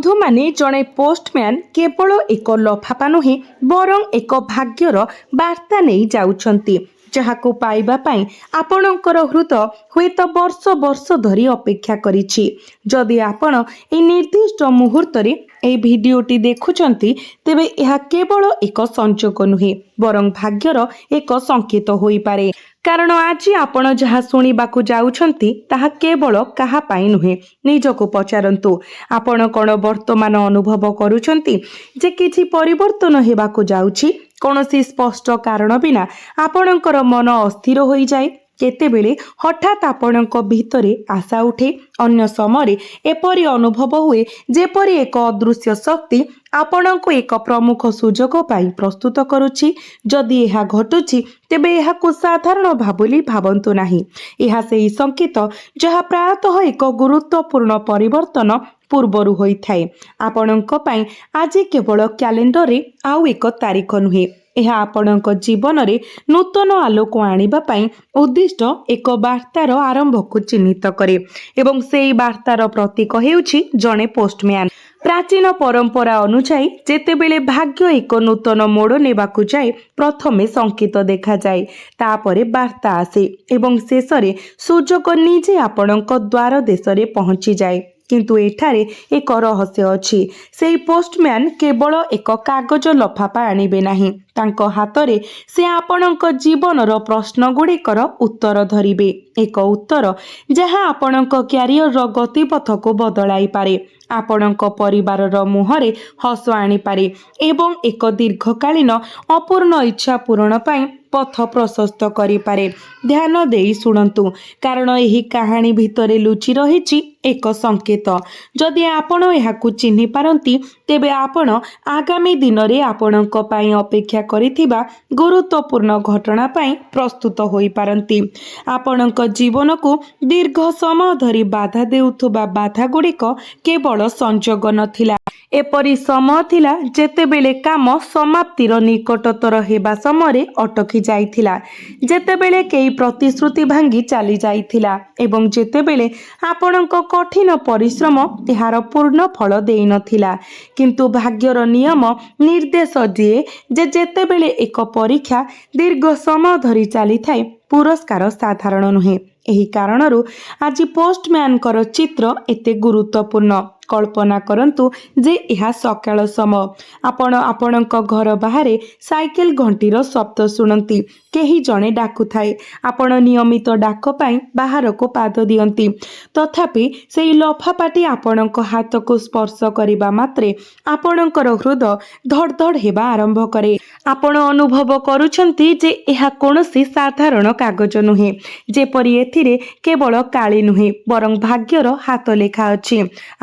ବନ୍ଧୁମାନେ ଜଣେ ପୋଷ୍ଟମ୍ୟାନ୍ କେବଳ ଏକ ଲଫାପା ନୁହେଁ ବରଂ ଏକ ଭାଗ୍ୟର ବାର୍ତ୍ତା ନେଇ ଯାଉଛନ୍ତି, ଯାହାକୁ ପାଇବା ପାଇଁ ଆପଣଙ୍କର ହୃଦୟ ହୁଏତ ବର୍ଷ ବର୍ଷ ଧରି ଅପେକ୍ଷା କରିଛି। ଯଦି ଆପଣ ଏହି ନିର୍ଦ୍ଦିଷ୍ଟ ମୁହୂର୍ତ୍ତରେ ଏହି ଭିଡ଼ିଓଟି ଦେଖୁଛନ୍ତି, ତେବେ ଏହା କେବଳ ଏକ ସଂଯୋଗ ନୁହେଁ ବରଂ ଭାଗ୍ୟର ଏକ ସଂକେତ ହୋଇପାରେ। କାରଣ ଆଜି ଆପଣ ଯାହା ଶୁଣିବାକୁ ଯାଉଛନ୍ତି ତାହା କେବଳ କାହା ପାଇଁ ନୁହେଁ। ନିଜକୁ ପଚାରନ୍ତୁ, ଆପଣ କ'ଣ ବର୍ତ୍ତମାନ ଅନୁଭବ କରୁଛନ୍ତି ଯେ କିଛି ପରିବର୍ତ୍ତନ ହେବାକୁ ଯାଉଛି? କୌଣସି ସ୍ପଷ୍ଟ କାରଣ ବିନା ଆପଣଙ୍କର ମନ ଅସ୍ଥିର ହୋଇଯାଏ। କେତେବେଳେ ହଠାତ୍ ଆପଣଙ୍କ ଭିତରେ ଆଶା ଉଠେ, ଅନ୍ୟ ସମୟରେ ଏପରି ଅନୁଭବ ହୁଏ ଯେପରି ଏକ ଅଦୃଶ୍ୟ ଶକ୍ତି ଆପଣଙ୍କୁ ଏକ ପ୍ରମୁଖ ସୁଯୋଗ ପାଇଁ ପ୍ରସ୍ତୁତ କରୁଛି। ଯଦି ଏହା ଘଟୁଛି, ତେବେ ଏହାକୁ ସାଧାରଣ ବୋଲି ଭାବନ୍ତୁ ନାହିଁ। ଏହା ସେହି ସଂକେତ ଯାହା ପ୍ରାୟତଃ ଏକ ଗୁରୁତ୍ୱପୂର୍ଣ୍ଣ ପରିବର୍ତ୍ତନ ପୂର୍ବରୁ ହୋଇଥାଏ। ଆପଣଙ୍କ ପାଇଁ ଆଜି କେବଳ କ୍ୟାଲେଣ୍ଡରରେ ଆଉ ଏକ ତାରିଖ ନୁହେଁ, ଏହା ଆପଣଙ୍କ ଜୀବନରେ ନୂତନ ଆଲୋକ ଆଣିବା ପାଇଁ ଉଦ୍ଦିଷ୍ଟ ଏକ ବାର୍ତ୍ତାର ଆରମ୍ଭକୁ ଚିହ୍ନିତ କରେ ଏବଂ ସେହି ବାର୍ତ୍ତାର ପ୍ରତୀକ ହେଉଛି ଜଣେ ପୋଷ୍ଟମ୍ୟାନ୍। ପ୍ରାଚୀନ ପରମ୍ପରା ଅନୁଯାୟୀ ଯେତେବେଳେ ଭାଗ୍ୟ ଏକ ନୂତନ ମୋଡ଼ ନେବାକୁ ଯାଏ, ପ୍ରଥମେ ସଂକେତ ଦେଖାଯାଏ, ତାପରେ ବାର୍ତ୍ତା ଆସେ ଏବଂ ଶେଷରେ ସୁଯୋଗ ନିଜେ ଆପଣଙ୍କ ଦ୍ୱାର ଦେଶରେ ପହଞ୍ଚିଯାଏ। କିନ୍ତୁ ଏଠାରେ ଏକ ରହସ୍ୟ ଅଛି। ସେହି ପୋଷ୍ଟମ୍ୟାନ୍ କେବଳ ଏକ କାଗଜ ଲଫାପା ଆଣିବେ ନାହିଁ। ତାଙ୍କ ହାତରେ ସେ ଆପଣଙ୍କ ଜୀବନର ପ୍ରଶ୍ନଗୁଡ଼ିକର ଉତ୍ତର ଧରିବେ। ଏକ ଉତ୍ତର ଯାହା ଆପଣଙ୍କ କ୍ୟାରିୟରର ଗତିପଥକୁ ବଦଳାଇ ପାରେ, ଆପଣଙ୍କ ପରିବାରର ମୁହଁରେ ହସ ଆଣିପାରେ ଏବଂ ଏକ ଦୀର୍ଘକାଳୀନ ଅପୂର୍ଣ୍ଣ ଇଚ୍ଛା ପୂରଣ ପାଇଁ ପଥ ପ୍ରଶସ୍ତ କରିପାରେ। ଧ୍ୟାନ ଦେଇ ଶୁଣନ୍ତୁ, କାରଣ ଏହି କାହାଣୀ ଭିତରେ ଲୁଚି ରହିଛି ଏକ ସଂକେତ। ଯଦି ଆପଣ ଏହାକୁ ଚିହ୍ନି ପାରନ୍ତି, ତେବେ ଆପଣ ଆଗାମୀ ଦିନରେ ଆପଣଙ୍କ ପାଇଁ ଅପେକ୍ଷା କରିଥିବା ଗୁରୁତ୍ୱପୂର୍ଣ୍ଣ ଘଟଣା ପାଇଁ ପ୍ରସ୍ତୁତ ହୋଇପାରନ୍ତି। ଆପଣଙ୍କ ଜୀବନକୁ ଦୀର୍ଘ ସମୟ ଧରି ବାଧା ଦେଉଥିବା ବାଧାଗୁଡ଼ିକ କେବଳ ସଂଯୋଗ ନଥିଲା। ଏପରି ସମୟ ଥିଲା ଯେତେବେଳେ କାମ ସମାପ୍ତିର ନିକଟତର ହେବା ସମୟରେ ଅଟକି ଯାଇଥିଲା, ଯେତେବେଳେ କେହି ପ୍ରତିଶ୍ରୁତି ଭାଙ୍ଗି ଚାଲି ଯାଇଥିଲା ଏବଂ ଯେତେବେଳେ ଆପଣଙ୍କ କଠିନ ପରିଶ୍ରମ ଏହାର ପୂର୍ଣ୍ଣ ଫଳ ଦେଇନଥିଲା। କିନ୍ତୁ ଭାଗ୍ୟର ନିୟମ ନିର୍ଦ୍ଦେଶ ଦିଏ ଯେ ଯେତେବେଳେ ଏକ ପରୀକ୍ଷା ଦୀର୍ଘ ସମୟ ଧରି ଚାଲିଥାଏ, ପୁରସ୍କାର ସାଧାରଣ ନୁହେଁ। ଏହି କାରଣରୁ ଆଜି ପୋଷ୍ଟମ୍ୟାନଙ୍କର ଚିତ୍ର ଏତେ ଗୁରୁତ୍ୱପୂର୍ଣ୍ଣ। କଳ୍ପନା କରନ୍ତୁ ଯେ ଏହା ସକାଳ ସମୟ। ଆପଣ ଆପଣଙ୍କ ଘର ବାହାରେ ସାଇକେଲ ଘଣ୍ଟିର ଶବ୍ଦ ଶୁଣନ୍ତି। କେହି ଜଣେ ଡାକୁଥାଏ। ଆପଣ ନିୟମିତ ଡାକ ପାଇଁ ବାହାରକୁ ପାଦ ଦିଅନ୍ତି। ତଥାପି ସେହି ଲଫାପାଟି ଆପଣଙ୍କ ହାତକୁ ସ୍ପର୍ଶ କରିବା ମାତ୍ରେ ଆପଣଙ୍କର ହୃଦୟ ଧଡ଼ ଧଡ଼ ହେବା ଆରମ୍ଭ କରେ। ଆପଣ ଅନୁଭବ କରୁଛନ୍ତି ଯେ ଏହା କୌଣସି ସାଧାରଣ କାଗଜ ନୁହେଁ, ଯେପରି ଏଥିରେ କେବଳ କାଳି ନୁହେଁ ବରଂ ଭାଗ୍ୟର ହାତ ଲେଖା ଅଛି।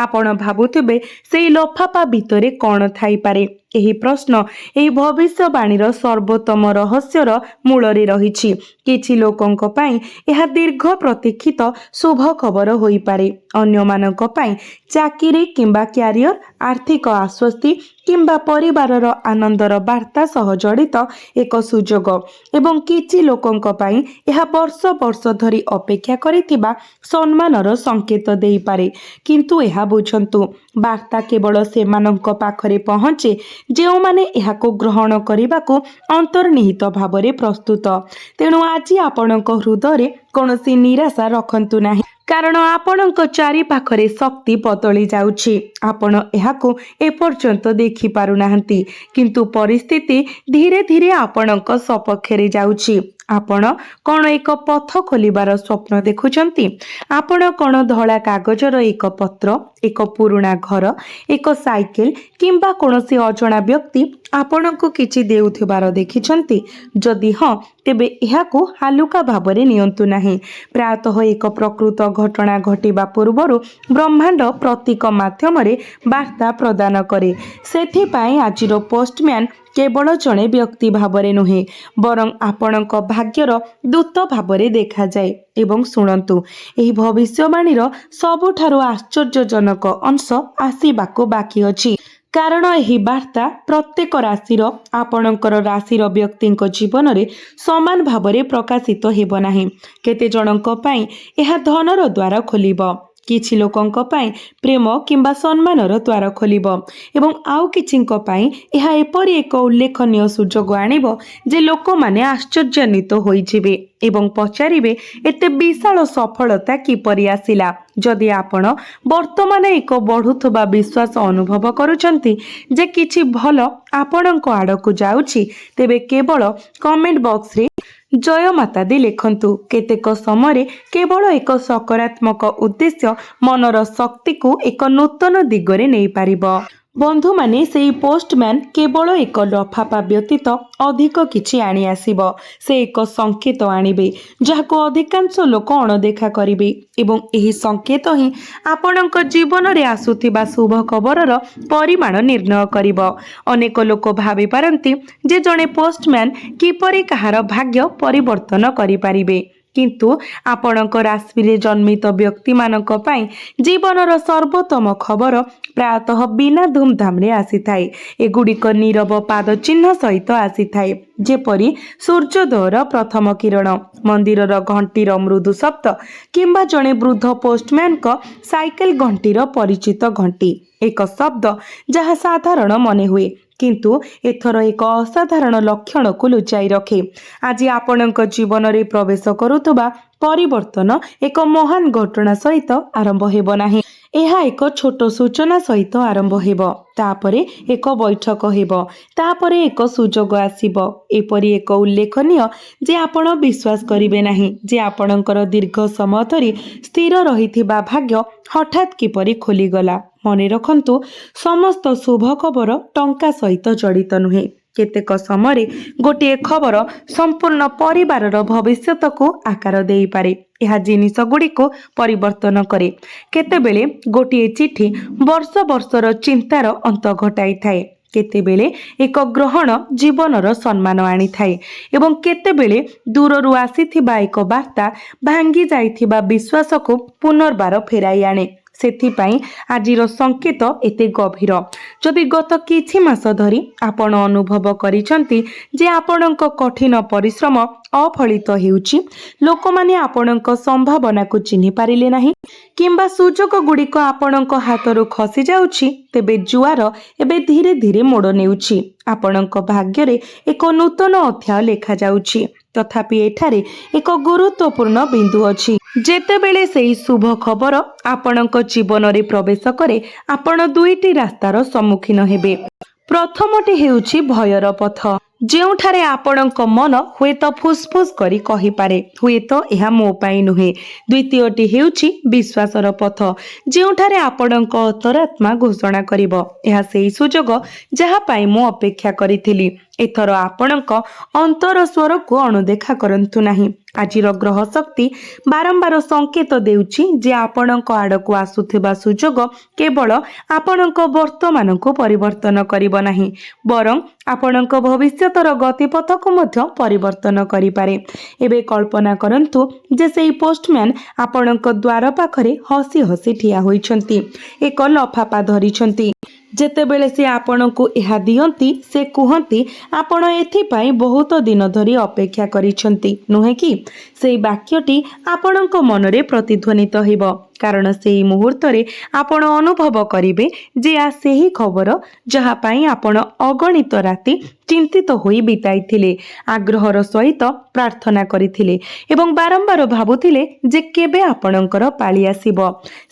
ଆପଣ ଭାବୁଥିବେ ସେହି ଲଫାପା ଭିତରେ କ'ଣ ଥାଇପାରେ? ଏହି ପ୍ରଶ୍ନ ଏହି ଭବିଷ୍ୟବାଣୀର ସର୍ବୋତ୍ତମ ରହସ୍ୟର ମୂଳରେ ରହିଛି। କିଛି ଲୋକଙ୍କ ପାଇଁ ଏହା ଦୀର୍ଘ ପ୍ରତୀକ୍ଷିତ ଶୁଭ ଖବର ହୋଇପାରେ, ଅନ୍ୟମାନଙ୍କ ପାଇଁ ଚାକିରି କିମ୍ବା କ୍ୟାରିୟର, ଆର୍ଥିକ ଆଶ୍ୱସ୍ତି କିମ୍ବା ପରିବାରର ଆନନ୍ଦର ବାର୍ତ୍ତା ସହ ଜଡ଼ିତ ଏକ ସୁଯୋଗ ଏବଂ କିଛି ଲୋକଙ୍କ ପାଇଁ ଏହା ବର୍ଷ ବର୍ଷ ଧରି ଅପେକ୍ଷା କରିଥିବା ସମ୍ମାନର ସଂକେତ ଦେଇପାରେ। କିନ୍ତୁ ଏହା ବୁଝନ୍ତୁ, ବାର୍ତ୍ତା କେବଳ ସେମାନଙ୍କ ପାଖରେ ପହଞ୍ଚେ ଯେଉଁମାନେ ଏହାକୁ ଗ୍ରହଣ କରିବାକୁ ଅନ୍ତର୍ନିହିତ ଭାବରେ ପ୍ରସ୍ତୁତ। ତେଣୁ ଆଜି ଆପଣଙ୍କ ହୃଦୟରେ କୌଣସି ନିରାଶା ରଖନ୍ତୁ ନାହିଁ, କାରଣ ଆପଣଙ୍କ ଚାରିପାଖରେ ଶକ୍ତି ବଦଳି ଯାଉଛି। ଆପଣ ଏହାକୁ ଏପର୍ଯ୍ୟନ୍ତ ଦେଖିପାରୁନାହାନ୍ତି, କିନ୍ତୁ ପରିସ୍ଥିତି ଧୀରେ ଧୀରେ ଆପଣଙ୍କ ସପକ୍ଷରେ ଯାଉଛି। ଆପଣ କ'ଣ ଏକ ପଥ ଖୋଲିବାର ସ୍ୱପ୍ନ ଦେଖୁଛନ୍ତି? ଆପଣ କ'ଣ ଧଳା କାଗଜର ଏକ ପତ୍ର, ଏକ ପୁରୁଣା ଘର, ଏକ ସାଇକେଲ କିମ୍ବା କୌଣସି ଅଜଣା ବ୍ୟକ୍ତି ଆପଣଙ୍କୁ କିଛି ଦେଉଥିବାର ଦେଖିଛନ୍ତି? ଯଦି ହଁ, ତେବେ ଏହାକୁ ହାଲୁକା ଭାବରେ ନିଅନ୍ତୁ ନାହିଁ। ପ୍ରାୟତଃ ଏକ ପ୍ରକୃତ ଘଟଣା ଘଟିବା ପୂର୍ବରୁ ବ୍ରହ୍ମାଣ୍ଡ ପ୍ରତୀକ ମାଧ୍ୟମରେ ବାର୍ତ୍ତା ପ୍ରଦାନ କରେ। ସେଥିପାଇଁ ଆଜିର ପୋଷ୍ଟମ୍ୟାନ୍ କେବଳ ଜଣେ ବ୍ୟକ୍ତି ଭାବରେ ନୁହେଁ, ବରଂ ଆପଣଙ୍କ ଭାଗ୍ୟର ଦୂତ ଭାବରେ ଦେଖାଯାଏ। ଏବଂ ଶୁଣନ୍ତୁ, ଏହି ଭବିଷ୍ୟବାଣୀର ସବୁଠାରୁ ଆଶ୍ଚର୍ଯ୍ୟଜନକ ଅଂଶ ଆସିବାକୁ ବାକି ଅଛି। କାରଣ ଏହି ବାର୍ତ୍ତା ପ୍ରତ୍ୟେକ ରାଶିର ଆପଣଙ୍କର ରାଶିର ବ୍ୟକ୍ତିଙ୍କ ଜୀବନରେ ସମାନ ଭାବରେ ପ୍ରକାଶିତ ହେବ ନାହିଁ। କେତେ ଜଣଙ୍କ ପାଇଁ ଏହା ଧନର ଦ୍ୱାର ଖୋଲିବ, କିଛି ଲୋକଙ୍କ ପାଇଁ ପ୍ରେମ କିମ୍ବା ସମ୍ମାନର ଦ୍ୱାର ଖୋଲିବ ଏବଂ ଆଉ କିଛିଙ୍କ ପାଇଁ ଏହା ଏପରି ଏକ ଉଲ୍ଲେଖନୀୟ ସୁଯୋଗ ଆଣିବ ଯେ ଲୋକମାନେ ଆଶ୍ଚର୍ଯ୍ୟାନ୍ୱିତ ହୋଇଯିବେ ଏବଂ ପଚାରିବେ ଏତେ ବିଶାଳ ସଫଳତା କିପରି ଆସିଲା। ଯଦି ଆପଣ ବର୍ତ୍ତମାନ ଏକ ବଢ଼ୁଥିବା ବିଶ୍ୱାସ ଅନୁଭବ କରୁଛନ୍ତି ଯେ କିଛି ଭଲ ଆପଣଙ୍କ ଆଡ଼କୁ ଯାଉଛି, ତେବେ କେବଳ କମେଣ୍ଟ ବକ୍ସରେ ଜୟ ମାତାଦି ଲେଖନ୍ତୁ। କେତେକ ସମୟରେ କେବଳ ଏକ ସକାରାତ୍ମକ ଉଦ୍ଦେଶ୍ୟ ମନର ଶକ୍ତିକୁ ଏକ ନୂତନ ଦିଗରେ ନେଇପାରିବ। ବନ୍ଧୁମାନେ, ସେହି ପୋଷ୍ଟମ୍ୟାନ୍ କେବଳ ଏକ ଲଫାପା ବ୍ୟତୀତ ଅଧିକ କିଛି ଆଣି ଆସିବ। ସେ ଏକ ସଂକେତ ଆଣିବେ ଯାହାକୁ ଅଧିକାଂଶ ଲୋକ ଅଣଦେଖା କରିବେ ଏବଂ ଏହି ସଂକେତ ହିଁ ଆପଣଙ୍କ ଜୀବନରେ ଆସୁଥିବା ଶୁଭ ଖବରର ପରିମାଣ ନିର୍ଣ୍ଣୟ କରିବ। ଅନେକ ଲୋକ ଭାବିପାରନ୍ତି ଯେ ଜଣେ ପୋଷ୍ଟମ୍ୟାନ୍ କିପରି କାହାର ଭାଗ୍ୟ ପରିବର୍ତ୍ତନ କରିପାରିବେ, କିନ୍ତୁ ଆପଣଙ୍କ ରାଶିରେ ଜନ୍ମିତ ବ୍ୟକ୍ତିମାନଙ୍କ ପାଇଁ ଜୀବନର ସର୍ବୋତ୍ତମ ଖବର ପ୍ରାୟତଃ ବିନା ଧୁମଧାମରେ ଆସିଥାଏ। ଏଗୁଡ଼ିକ ନୀରବ ପାଦ ଚିହ୍ନ ସହିତ ଆସିଥାଏ, ଯେପରି ସୂର୍ଯ୍ୟୋଦୟର ପ୍ରଥମ କିରଣ, ମନ୍ଦିରର ଘଣ୍ଟିର ମୃଦୁ ଶବ୍ଦ କିମ୍ବା ଜଣେ ବୃଦ୍ଧ ପୋଷ୍ଟମ୍ୟାନଙ୍କ ସାଇକେଲ ଘଣ୍ଟିର ପରିଚିତ ଘଣ୍ଟି। ଏକ ଶବ୍ଦ ଯାହା ସାଧାରଣ ମନେ ହୁଏ କିନ୍ତୁ ଏଥର ଏକ ଅସାଧାରଣ ଲକ୍ଷଣକୁ ଲୁଚାଇ ରଖେ। ଆଜି ଆପଣଙ୍କ ଜୀବନରେ ପ୍ରବେଶ କରୁଥିବା ପରିବର୍ତ୍ତନ ଏକ ମହାନ ଘଟଣା ସହିତ ଆରମ୍ଭ ହେବ ନାହିଁ। ଏହା ଏକ ଛୋଟ ସୂଚନା ସହିତ ଆରମ୍ଭ ହେବ, ତାପରେ ଏକ ବୈଠକ ହେବ, ତାପରେ ଏକ ସୁଯୋଗ ଆସିବ। ଏପରି ଏକ ଉଲ୍ଲେଖନୀୟ ଯେ ଆପଣ ବିଶ୍ୱାସ କରିବେ ନାହିଁ ଯେ ଆପଣଙ୍କର ଦୀର୍ଘ ସମୟ ଧରି ସ୍ଥିର ରହିଥିବା ଭାଗ୍ୟ ହଠାତ୍ କିପରି ଖୋଲିଗଲା। ମନେ ରଖନ୍ତୁ, ସମସ୍ତ ଶୁଭ ଖବର ଟଙ୍କା ସହିତ ଜଡ଼ିତ ନୁହେଁ। କେତେକ ସମୟରେ ଗୋଟିଏ ଖବର ସମ୍ପୂର୍ଣ୍ଣ ପରିବାରର ଭବିଷ୍ୟତକୁ ଆକାର ଦେଇପାରେ। ଏହା ଜିନିଷଗୁଡ଼ିକୁ ପରିବର୍ତ୍ତନ କରେ। କେତେବେଳେ ଗୋଟିଏ ଚିଠି ବର୍ଷ ବର୍ଷର ଚିନ୍ତାର ଅନ୍ତ ଘଟାଇଥାଏ, କେତେବେଳେ ଏକ ଗ୍ରହଣ ଜୀବନର ସମ୍ମାନ ଆଣିଥାଏ ଏବଂ କେତେବେଳେ ଦୂରରୁ ଆସିଥିବା ଏକ ବାର୍ତ୍ତା ଭାଙ୍ଗି ଯାଇଥିବା ବିଶ୍ୱାସକୁ ପୁନର୍ବାର ଫେରାଇ ଆଣେ। ସେଥିପାଇଁ ଆଜିର ସଂକେତ ଏତେ ଗଭୀର। ଯଦି ଗତ କିଛି ମାସ ଧରି ଆପଣ ଅନୁଭବ କରିଛନ୍ତି ଯେ ଆପଣଙ୍କ କଠିନ ପରିଶ୍ରମ ଅଫଳିତ ହେଉଛି, ଲୋକମାନେ ଆପଣଙ୍କ ସମ୍ଭାବନାକୁ ଚିହ୍ନି ପାରିଲେ ନାହିଁ କିମ୍ବା ସୁଯୋଗ ଗୁଡ଼ିକ ଆପଣଙ୍କ ହାତରୁ ଖସି ଯାଉଛି, ତେବେ ଜୁଆର ଏବେ ଧୀରେ ଧୀରେ ମୋଡ଼ ନେଉଛି। ଆପଣଙ୍କ ଭାଗ୍ୟରେ ଏକ ନୂତନ ଅଧ୍ୟାୟ ଲେଖାଯାଉଛି। ତଥାପି ଏଠାରେ ଏକ ଗୁରୁତ୍ୱପୂର୍ଣ୍ଣ ବିନ୍ଦୁ ଅଛି। ଯେତେବେଳେ ସେହି ଶୁଭ ଖବର ଆପଣଙ୍କ ଜୀବନରେ ପ୍ରବେଶ କରେ, ଆପଣ ଦୁଇଟି ରାସ୍ତାର ସମ୍ମୁଖୀନ ହେବେ। ପ୍ରଥମଟି ହେଉଛି ଭୟର ପଥ, ଯେଉଁଠାରେ ଆପଣଙ୍କ ମନ ହୁଏତ ଫୁସ୍ଫୁସ୍ କରି କହିପାରେ, ହୁଏତ ଏହା ମୋ ପାଇଁ ନୁହେଁ। ଦ୍ୱିତୀୟଟି ହେଉଛି ବିଶ୍ୱାସର ପଥ, ଯେଉଁଠାରେ ଆପଣଙ୍କ ଅନ୍ତରାତ୍ମା ଘୋଷଣା କରିବ, ଏହା ସେହି ସୁଯୋଗ ଯାହା ପାଇଁ ମୁଁ ଅପେକ୍ଷା କରିଥିଲି। ଏଥର ଆପଣଙ୍କ ଅନ୍ତର ସ୍ୱରକୁ ଅଣଦେଖା କରନ୍ତୁ ନାହିଁ। ଆଜିର ଗ୍ରହ ଶକ୍ତି ବାରମ୍ବାର ସଂକେତ ଦେଉଛି ଯେ ଆପଣଙ୍କ ଆଡ଼କୁ ଆସୁଥିବା ସୁଯୋଗ କେବଳ ଆପଣଙ୍କ ବର୍ତ୍ତମାନକୁ ପରିବର୍ତ୍ତନ କରିବ ନାହିଁ, ବରଂ ଆପଣଙ୍କ ଭବିଷ୍ୟତର ଗତିପଥକୁ ମଧ୍ୟ ପରିବର୍ତ୍ତନ କରିପାରେ। ଏବେ କଳ୍ପନା କରନ୍ତୁ ଯେ ସେହି ପୋଷ୍ଟମ୍ୟାନ୍ ଆପଣଙ୍କ ଦ୍ୱାର ପାଖରେ ହସି ହସି ଠିଆ ହୋଇଛନ୍ତି, ଏକ ଲଫାପା ଧରିଛନ୍ତି। ଯେତେବେଳେ ସେ ଆପଣଙ୍କୁ ଏହା ଦିଅନ୍ତି, ସେ କୁହନ୍ତି, ଆପଣ ଏଥିପାଇଁ ବହୁତ ଦିନ ଧରି ଅପେକ୍ଷା କରିଛନ୍ତି, ନୁହେଁ କି? ସେହି ବାକ୍ୟଟି ଆପଣଙ୍କ ମନରେ ପ୍ରତିଧ୍ୱନିତ ହେବ, କାରଣ ସେହି ମୁହୂର୍ତ୍ତରେ ଆପଣ ଅନୁଭବ କରିବେ ଯେ ଏହା ସେହି ଖବର ଯାହା ପାଇଁ ଆପଣ ଅଗଣିତ ରାତି ଚିନ୍ତିତ ହୋଇ ବିତାଇଥିଲେ, ଆଗ୍ରହର ସହିତ ପ୍ରାର୍ଥନା କରିଥିଲେ ଏବଂ ବାରମ୍ବାର ଭାବୁଥିଲେ ଯେ କେବେ ଆପଣଙ୍କର ପାଳି ଆସିବ।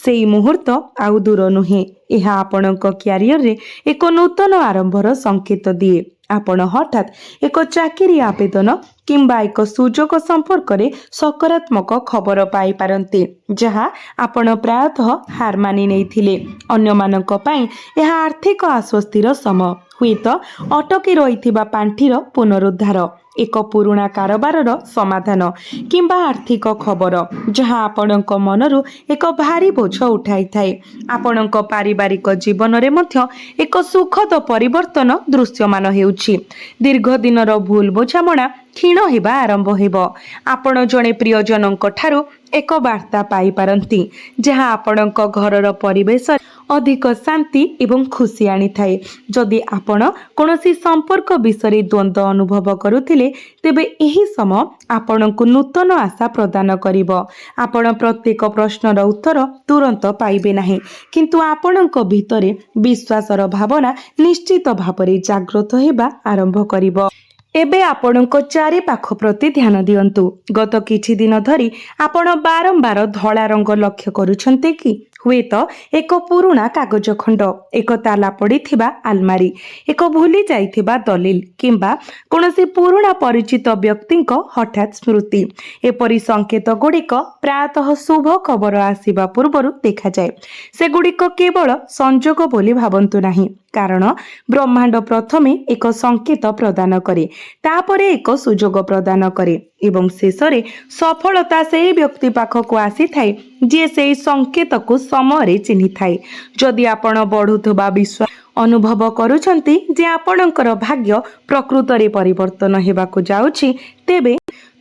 ସେହି ମୁହୂର୍ତ୍ତ ଆଉ ଦୂର ନୁହେଁ। ଏହା ଆପଣଙ୍କ କ୍ୟାରିୟରରେ ଏକ ନୂତନ ଆରମ୍ଭର ସଂକେତ ଦିଏ। ଆପଣ ହଠାତ୍ ଏକ ଚାକିରି ଆବେଦନ କିମ୍ବା ଏକ ସୁଯୋଗ ସମ୍ପର୍କରେ ସକାରାତ୍ମକ ଖବର ପାଇପାରନ୍ତି, ଯାହା ଆପଣ ପ୍ରାୟତଃ ହାର ମାନି ନେଇଥିଲେ। ଅନ୍ୟମାନଙ୍କ ପାଇଁ ଏହା ଆର୍ଥିକ ଆଶ୍ୱସ୍ତିର ସମୟ, ହୁଏତ ଅଟକି ରହିଥିବା ପାଣ୍ଠିର ପୁନରୁଦ୍ଧାର, ଏକ ପୁରୁଣା କାରବାରର ସମାଧାନ କିମ୍ବା ଆର୍ଥିକ ଖବର ଯାହା ଆପଣଙ୍କ ମନରୁ ଏକ ଭାରି ବୋଝ ଉଠାଇଥାଏ। ଆପଣଙ୍କ ପାରିବାରିକ ଜୀବନରେ ମଧ୍ୟ ଏକ ସୁଖଦ ପରିବର୍ତ୍ତନ ଦୃଶ୍ୟମାନ ହେଉଛି। ଦୀର୍ଘ ଦିନର ଭୁଲ ବୁଝାମଣା କ୍ଷୀଣ ହେବା ଆରମ୍ଭ ହେବ। ଆପଣ ଜଣେ ପ୍ରିୟଜନଙ୍କ ଠାରୁ ଏକ ବାର୍ତ୍ତା ପାଇପାରନ୍ତି ଯାହା ଆପଣଙ୍କ ଘରର ପରିବେଶରେ ଅଧିକ ଶାନ୍ତି ଏବଂ ଖୁସି ଆଣିଥାଏ। ଯଦି ଆପଣ କୌଣସି ସମ୍ପର୍କ ବିଷୟରେ ଦ୍ୱନ୍ଦ୍ୱ ଅନୁଭବ କରୁଥିଲେ ତେବେ ଏହି ସମୟ ଆପଣଙ୍କୁ ନୂତନ ଆଶା ପ୍ରଦାନ କରିବ। ଆପଣ ପ୍ରତ୍ୟେକ ପ୍ରଶ୍ନର ଉତ୍ତର ତୁରନ୍ତ ପାଇବେ ନାହିଁ, କିନ୍ତୁ ଆପଣଙ୍କ ଭିତରେ ବିଶ୍ୱାସର ଭାବନା ନିଶ୍ଚିତ ଭାବରେ ଜାଗ୍ରତ ହେବା ଆରମ୍ଭ କରିବ। ଏବେ ଆପଣଙ୍କ ଚାରିପାଖ ପ୍ରତି ଧ୍ୟାନ ଦିଅନ୍ତୁ। ଗତ କିଛି ଦିନ ଧରି ଆପଣ ବାରମ୍ବାର ଧଳା ରଙ୍ଗ ଲକ୍ଷ୍ୟ କରୁଛନ୍ତି କି? ହୁଏତ ଏକ ପୁରୁଣା କାଗଜ ଖଣ୍ଡ, ଏକ ତାଲା ପଡ଼ିଥିବା ଆଲମାରୀ, ଏକ ଭୁଲି ଯାଇଥିବା ଦଲିଲ କିମ୍ବା କୌଣସି ପୁରୁଣା ପରିଚିତ ବ୍ୟକ୍ତିଙ୍କ ହଠାତ୍ ସ୍ମୃତି। ଏପରି ସଂକେତ ଗୁଡ଼ିକ ପ୍ରାୟତଃ ଶୁଭ ଖବର ଆସିବା ପୂର୍ବରୁ ଦେଖାଯାଏ। ସେଗୁଡ଼ିକ କେବଳ ସଂଯୋଗ ବୋଲି ଭାବନ୍ତୁ ନାହିଁ, କାରଣ ବ୍ରହ୍ମାଣ୍ଡ ପ୍ରଥମେ ଏକ ସଂକେତ ପ୍ରଦାନ କରେ, ତାପରେ ଏକ ସୁଯୋଗ ପ୍ରଦାନ କରେ ଏବଂ ଶେଷରେ ସଫଳତା ସେହି ବ୍ୟକ୍ତି ପାଖକୁ ଆସିଥାଏ ଯିଏ ସେହି ସଂକେତକୁ ସମୟରେ ଚିହ୍ନିଥାଏ। ଯଦି ଆପଣ ବଢ଼ୁଥିବା ବିଶ୍ୱାସ ଅନୁଭବ କରୁଛନ୍ତି ଯେ ଆପଣଙ୍କର ଭାଗ୍ୟ ପ୍ରକୃତରେ ପରିବର୍ତ୍ତନ ହେବାକୁ ଯାଉଛି, ତେବେ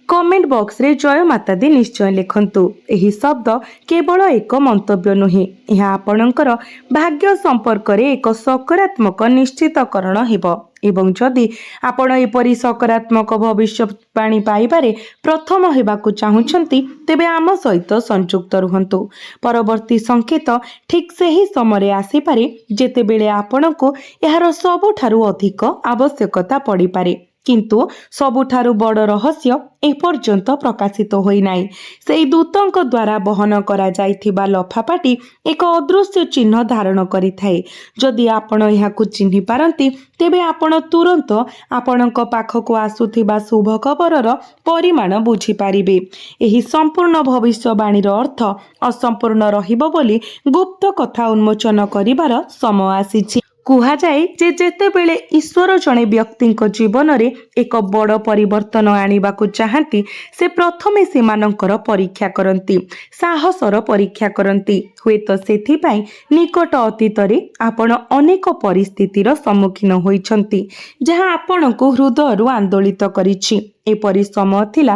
କମେଣ୍ଟ ବକ୍ସରେ ଜୟ ମାତା ଦି ନିଶ୍ଚୟ ଲେଖନ୍ତୁ। ଏହି ଶବ୍ଦ କେବଳ ଏକ ମନ୍ତବ୍ୟ ନୁହେଁ, ଏହା ଆପଣଙ୍କର ଭାଗ୍ୟ ସମ୍ପର୍କରେ ଏକ ସକାରାତ୍ମକ ନିଶ୍ଚିତକରଣ ହେବ। ଏବଂ ଯଦି ଆପଣ ଏପରି ସକାରାତ୍ମକ ଭବିଷ୍ୟବାଣୀ ପାଇବାରେ ପ୍ରଥମ ହେବାକୁ ଚାହୁଁଛନ୍ତି ତେବେ ଆମ ସହିତ ସଂଯୁକ୍ତ ରୁହନ୍ତୁ। ପରବର୍ତ୍ତୀ ସଂକେତ ଠିକ୍ ସେହି ସମୟରେ ଆସିପାରେ ଯେତେବେଳେ ଆପଣଙ୍କୁ ଏହାର ସବୁଠାରୁ ଅଧିକ ଆବଶ୍ୟକତା ପଡ଼ିପାରେ। କିନ୍ତୁ ସବୁଠାରୁ ବଡ଼ ରହସ୍ୟ ଏପର୍ଯ୍ୟନ୍ତ ପ୍ରକାଶିତ ହୋଇନାହିଁ। ସେହି ଦୂତଙ୍କ ଦ୍ୱାରା ବହନ କରାଯାଇଥିବା ଲଫାପାଟି ଏକ ଅଦୃଶ୍ୟ ଚିହ୍ନ ଧାରଣ କରିଥାଏ। ଯଦି ଆପଣ ଏହାକୁ ଚିହ୍ନି ପାରନ୍ତି ତେବେ ଆପଣ ତୁରନ୍ତ ଆପଣଙ୍କ ପାଖକୁ ଆସୁଥିବା ଶୁଭ ଖବରର ପରିମାଣ ବୁଝିପାରିବେ। ଏହି ସମ୍ପୂର୍ଣ୍ଣ ଭବିଷ୍ୟବାଣୀର ଅର୍ଥ ଅସମ୍ପୂର୍ଣ୍ଣ ରହିବ ବୋଲି ଗୁପ୍ତ କଥା ଉନ୍ମୋଚନ କରିବାର ସମୟ ଆସିଛି। କୁହାଯାଏ ଯେ ଯେତେବେଳେ ଈଶ୍ୱର ଜଣେ ବ୍ୟକ୍ତିଙ୍କ ଜୀବନରେ ଏକ ବଡ଼ ପରିବର୍ତ୍ତନ ଆଣିବାକୁ ଚାହାନ୍ତି, ସେ ପ୍ରଥମେ ସେମାନଙ୍କର ପରୀକ୍ଷା କରନ୍ତି, ସାହସର ପରୀକ୍ଷା କରନ୍ତି। ହୁଏତ ସେଥିପାଇଁ ନିକଟ ଅତୀତରେ ଆପଣ ଅନେକ ପରିସ୍ଥିତିର ସମ୍ମୁଖୀନ ହୋଇଛନ୍ତି ଯାହା ଆପଣଙ୍କୁ ହୃଦୟରୁ ଆନ୍ଦୋଳିତ କରିଛି। ଏପରି ସମୟ ଥିଲା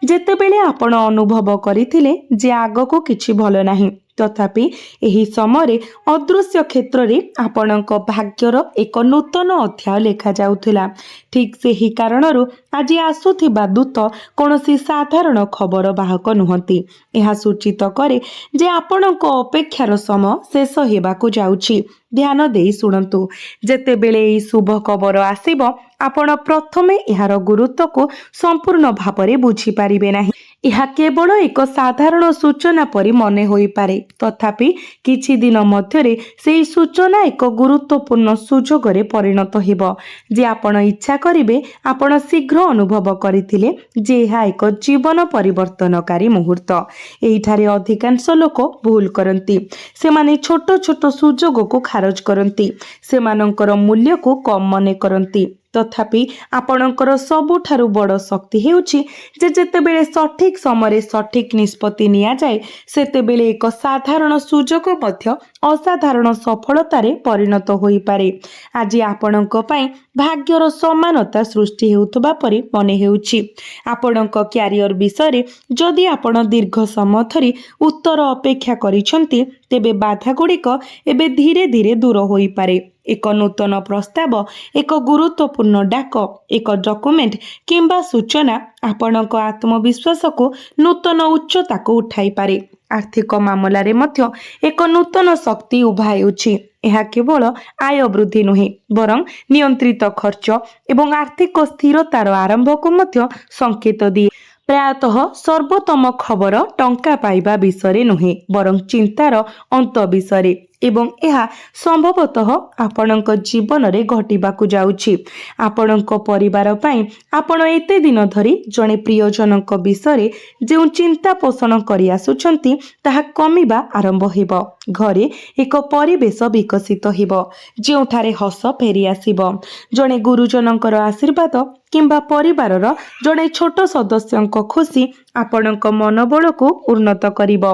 ଯେତେବେଳେ ଆପଣ ଅନୁଭବ କରିଥିଲେ ଯେ ଆଗକୁ କିଛି ଭଲ ନାହିଁ, ତଥାପି ଏହି ସମୟରେ ଅଦୃଶ୍ୟ କ୍ଷେତ୍ରରେ ଆପଣଙ୍କ ଭାଗ୍ୟର ଏକ ନୂତନ ଅଧ୍ୟାୟ ଲେଖାଯାଉଥିଲା। ଠିକ୍ ସେହି କାରଣରୁ ଆଜି ଆସୁଥିବା ଦୂତ କୌଣସି ସାଧାରଣ ଖବର ବାହକ ନୁହନ୍ତି। ଏହା ସୂଚିତ କରେ ଯେ ଆପଣଙ୍କ ଅପେକ୍ଷାର ସମୟ ଶେଷ ହେବାକୁ ଯାଉଛି। ଧ୍ୟାନ ଦେଇ ଶୁଣନ୍ତୁ। ଯେତେବେଳେ ଏହି ଶୁଭ ଖବର ଆସିବ, ଆପଣ ପ୍ରଥମେ ଏହାର ଗୁରୁତ୍ୱକୁ ସମ୍ପୂର୍ଣ୍ଣ ଭାବରେ ବୁଝିପାରିବେ ନାହିଁ। ଏହା କେବଳ ଏକ ସାଧାରଣ ସୂଚନା ପରି ମନେ ହୋଇପାରେ, ତଥାପି କିଛି ଦିନ ମଧ୍ୟରେ ସେହି ସୂଚନା ଏକ ଗୁରୁତ୍ୱପୂର୍ଣ୍ଣ ସୁଯୋଗରେ ପରିଣତ ହେବ। ଯେ ଆପଣ ଇଚ୍ଛା କରିବେ, ଆପଣ ଶୀଘ୍ର ଅନୁଭବ କରିଥିଲେ ଯେ ଏହା ଏକ ଜୀବନ ପରିବର୍ତ୍ତନକାରୀ ମୁହୂର୍ତ୍ତ। ଏହିଠାରେ ଅଧିକାଂଶ ଲୋକ ଭୁଲ କରନ୍ତି। ସେମାନେ ଛୋଟ ଛୋଟ ସୁଯୋଗକୁ ଖାରଜ କରନ୍ତି, ସେମାନଙ୍କର ମୂଲ୍ୟକୁ କମ୍ ମନେ କରନ୍ତି। ତଥାପି ଆପଣଙ୍କର ସବୁଠାରୁ ବଡ଼ ଶକ୍ତି ହେଉଛି ଯେ ଯେତେବେଳେ ସଠିକ୍ ସମୟରେ ସଠିକ୍ ନିଷ୍ପତ୍ତି ନିଆଯାଏ, ସେତେବେଳେ ଏକ ସାଧାରଣ ସୁଯୋଗ ମଧ୍ୟ ଅସାଧାରଣ ସଫଳତାରେ ପରିଣତ ହୋଇପାରେ। ଆଜି ଆପଣଙ୍କ ପାଇଁ ଭାଗ୍ୟର ସମାନତା ସୃଷ୍ଟି ହେଉଥିବା ପରି ମନେ ହେଉଛି। ଆପଣଙ୍କ କ୍ୟାରିୟର ବିଷୟରେ ଯଦି ଆପଣ ଦୀର୍ଘ ସମୟ ଧରି ଉତ୍ତର ଅପେକ୍ଷା କରିଛନ୍ତି, ତେବେ ବାଧାଗୁଡ଼ିକ ଏବେ ଧୀରେ ଧୀରେ ଦୂର ହୋଇପାରେ। ଏକ ନୂତନ ପ୍ରସ୍ତାବ, ଏକ ଗୁରୁତ୍ୱପୂର୍ଣ୍ଣ ଡାକ, ଏକ ଡକ୍ୟୁମେଣ୍ଟ କିମ୍ବା ସୂଚନା ଆପଣଙ୍କ ଆତ୍ମବିଶ୍ୱାସକୁ ନୂତନ ଉଚ୍ଚତାକୁ ଉଠାଇପାରେ। ଆର୍ଥିକ ମାମଲାରେ ମଧ୍ୟ ଏକ ନୂତନ ଶକ୍ତି ଉଭା ହେଉଛି। ଏହା କେବଳ ଆୟ ବୃଦ୍ଧି ନୁହେଁ, ବରଂ ନିୟନ୍ତ୍ରିତ ଖର୍ଚ୍ଚ ଏବଂ ଆର୍ଥିକ ସ୍ଥିରତାର ଆରମ୍ଭକୁ ମଧ୍ୟ ସଂକେତ ଦିଏ। ପ୍ରାୟତଃ ସର୍ବୋତ୍ତମ ଖବର ଟଙ୍କା ପାଇବା ବିଷୟରେ ନୁହେଁ, ବରଂ ଚିନ୍ତାର ଅନ୍ତ ବିଷୟରେ, ଏବଂ ଏହା ସମ୍ଭବତଃ ଆପଣଙ୍କ ଜୀବନରେ ଘଟିବାକୁ ଯାଉଛି। ଆପଣଙ୍କ ପରିବାର ପାଇଁ ଆପଣ ଏତେ ଦିନ ଧରି ଜଣେ ପ୍ରିୟଜନଙ୍କ ବିଷୟରେ ଯେଉଁ ଚିନ୍ତା ପୋଷଣ କରି ଆସୁଛନ୍ତି, ତାହା କମିବା ଆରମ୍ଭ ହେବ। ଘରେ ଏକ ପରିବେଶ ବିକଶିତ ହେବ ଯେଉଁଠାରେ ହସ ଫେରିଆସିବ। ଜଣେ ଗୁରୁଜନଙ୍କର ଆଶୀର୍ବାଦ କିମ୍ବା ପରିବାରର ଜଣେ ଛୋଟ ସଦସ୍ୟଙ୍କ ଖୁସି ଆପଣଙ୍କ ମନୋବଳକୁ ଉନ୍ନତ କରିବ।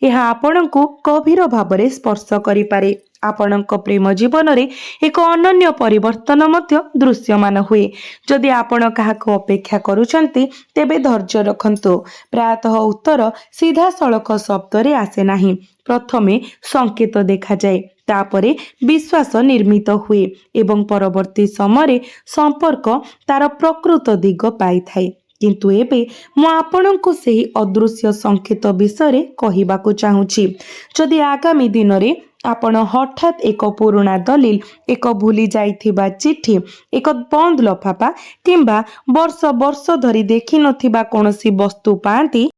ଏହା ଆପଣଙ୍କୁ ଗଭୀର ଭାବରେ ସ୍ପର୍ଶ କରିପାରେ। ଆପଣଙ୍କ ପ୍ରେମ ଜୀବନରେ ଏକ ଅନନ୍ୟ ପରିବର୍ତ୍ତନ ମଧ୍ୟ ଦୃଶ୍ୟମାନ ହୁଏ। ଯଦି ଆପଣ କାହାକୁ ଅପେକ୍ଷା କରୁଛନ୍ତି, ତେବେ ଧୈର୍ଯ୍ୟ ରଖନ୍ତୁ। ପ୍ରାୟତଃ ଉତ୍ତର ସିଧାସଳଖ ଶବ୍ଦରେ ଆସେ ନାହିଁ। ପ୍ରଥମେ ସଂକେତ ଦେଖାଯାଏ, तापरे विश्वास निर्मित हुए एवं परवर्ती समय संपर्क तार प्रकृत दिग पाई थाए। किंतु एबे मु आपणको सेही अदृश्य संकेत विषय कहबाकू चाहूँगी। जदि आगामी दिन रे आपण हठात एक पुराणा दलिल, एक भूली जाइथिबा चिठी, एक बंद लफाफा किंबा वर्ष वर्ष धरी देखि नथिबा कोनोसी वस्तु पाती,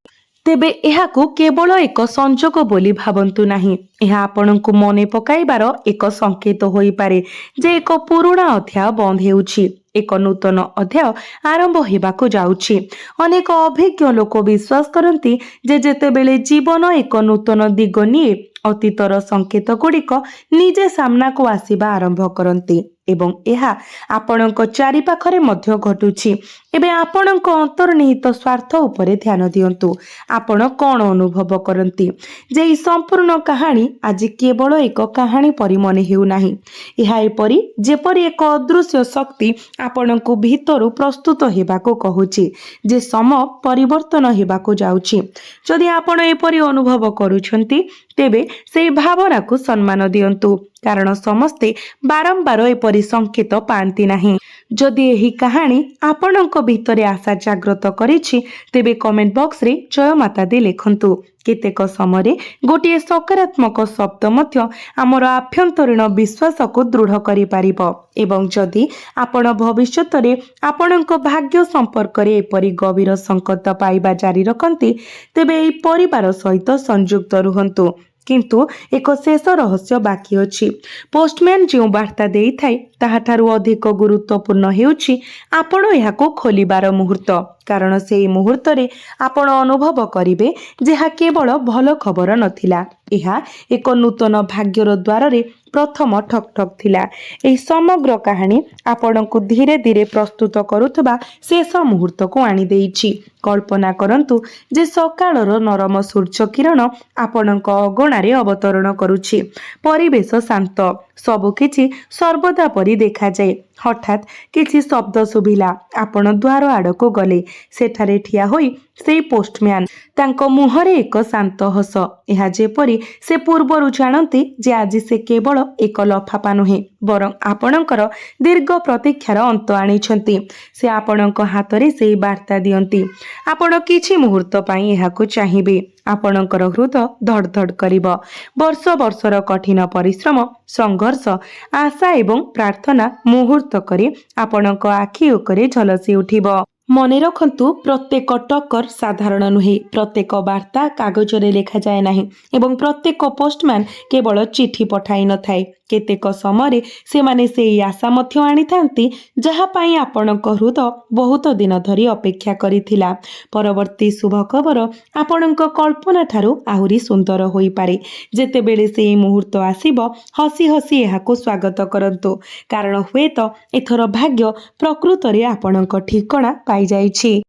तेबे एहाकू केवल एक संजोग बोली भावंतु नाही। यह आपणको मने पकाइबार एक संकेत होई पारे जे एक पुराणा अध्याय बंद हेउछि, एक नूतन अध्याय आरंभ हेबाकू जाउछि। अनेक अभिज्ञ लोक विश्वास करती जे जेतेबेले जीवन एक नूतन दिग निये अतीतर संकेत गुड़िक निजे सामना को आसीबा आरंभ करती एवं एहा आपणक चारि पाखरे मध्य घटुछि। एबे आपणक अंतर्निहित स्वार्थ उपरे ध्यान दियंतु। आपण कौन अनुभव करती जे ई संपूर्ण कहानी आज केवल एक कहानी परि मने हेउ नाही। एहा एपरि जेपरि एक अदृश्य शक्ति आपणको भीतरु प्रस्तुत हेबाको कहुछि जे सम परिवर्तन हेबाको जाउछि। जदि आपण एपरि अनुभव करूछंती तेबे से भावना को सम्मान दियंतु, कारण समस्ते बारंबार एपरि संकेत पाती नाही। जदि एही कहानी आपणक भितरे आशा जागृत करिछि तेबे कमेंट बॉक्स रे जय माता दी लिखंतु। केतेक समय गोटे सकारात्मक शब्द मध्य आमर आभ्यंतरीण विश्वास को दृढ़ करि पारिबो एवं जदि आपण भविष्यत रे आपणक भाग्य संपर्क रे एपरि गभीर संकट पाइबा जारी रखंती तेबे एही परिवार सहित संयुक्त रुहंतु। किंतु एक शेष रहस्य बाकी अछि। पोस्टमैन जो वार्ता देई थाए ताहाठारु अधिक गुरुत्वपूर्ण हेउछि आपण एहाको खोलिबार मुहूर्त, कारण सेई मुहूर्त रे आपण अनुभव करिवे जेहा केवल भल खबर नथिला, एहा एक नूतन भाग्यर द्वार रे प्रथम ठक ठक थिला। एही समग्र कहानी आपणको धीरे धीरे प्रस्तुत करुथबा शेष मुहूर्त को आनी देइछि। कल्पना करंतु जे सकाळर नरम सूर्य किरण आपणक अगणारे अवतरण करुछि। परिवेश शांत, सबुकिछि सर्वदा परि देखा जाए। हठात किछि शब्द सुभिला, आपण द्वार आड़को गले। सेठारे ठिया होई सेई पोस्टमैन, तांको मुहरे एक शांत हस। एहा जेपरि से पूर्वरु जानती जे आज से केवल एक लफाफा नुहे बरं आपणकर दीर्घ प्रतीक्षार अंत आनिछंती। से आपणक हातरे सेई वार्ता दियंती। आपण किछि मुहूर्त पई एहाकु चाहिबे। आपणकर हृदय धड़ धड़ करिबो। वर्ष वर्षर कठिन परिश्रम, संघर्ष, आशा एवं प्रार्थना मुहूर्त करे आपणक आखि उपरे झलसी उठिबो। मने रखंतु प्रत्येक टक्कर साधारण नुहे, प्रत्येक वार्ता कागज रे लिखा जाए नाही एवं प्रत्येक पोस्टमैन केवल चिठी पठाई न थाए। केतेक समय से माने सेई आशा मध्य आनी थांती जहा पाई आपणक हृदय बहुत दिन धरी अपेक्षा करिथिला। परवर्ती शुभ खबर आपणक कल्पना ठारू आहुरी सुंदर होई पारे। जेतेबेले सेई मुहूर्त आसीबो हसी हसी एहाको स्वागत करंतु, कारण हुए तो एथर भाग्य प्रकृत रे आपणक ठिकणा पाई जाइछि।